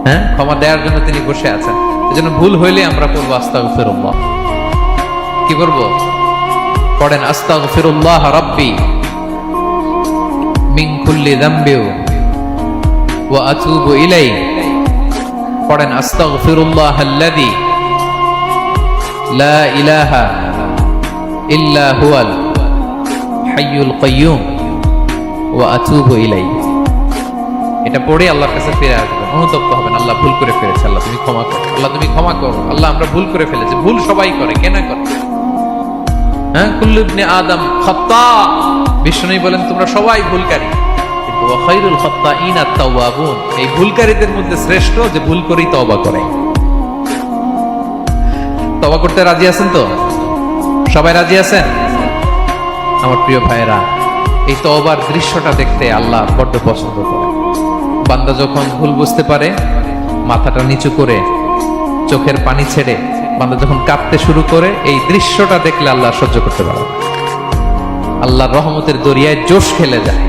হ্যাঁ, ক্ষমা দেওয়ার জন্য তিনি বসে আছেন। এজন্য ভুল হইলে আমরা বলবো আস্তাগফিরুল্লাহ। কি করব? পড়েন আস্তাগফিরুল্লাহ রাব্বি মিন কুল্লি যামবি ওয়া আতুবু ইলাইহি। পড়েন আস্তাগফিরুল্লাহাল্লাযী লা ইলাহা ইল্লা হুয়াল হাইয়ুল কাইয়্যুম ওয়া আতুবু ইলাইহি। এটা পড়ে আল্লাহর কাছে ফিরে আসবেন, অনুতপ্ত হবেন, আল্লাহ ভুল করে ফেলেছে, আল্লাহ তুমি ক্ষমা করো, আল্লাহ তুমি ক্ষমা করো, আল্লাহ আমরা ভুল করে ফেলেছি। ভুল সবাই করে, কেন করে? হ্যাঁ, কুল্লু ইবনে আদম খাত্তা। বিষ্ণু বলেন তোমরা সবাই ভুলকারী, কিন্তু ওয়া খায়রুল খাত্তাইনা আত-তাওয়াবুন। এই ভুলকারীদের মধ্যে শ্রেষ্ঠ যে ভুল করেই তওবা করে। তওবা করতে রাজি আছেন তো? সবাই রাজি আছেন? আমার প্রিয় ভাইয়েরা, এই তওবার দৃশ্যটা দেখতে আল্লাহ বড্ড পছন্দ করে। বান্দা যখন ভুল বুঝতে পারে, মাথাটা নিচু করে চোখের পানি ছেড়ে বান্দা যখন কাঁদতে শুরু করে, এই দৃশ্যটা দেখলে আল্লাহ সহ্য করতে পারে। আল্লাহর রহমতের দরিয়ায় জোশ খেলে যায়।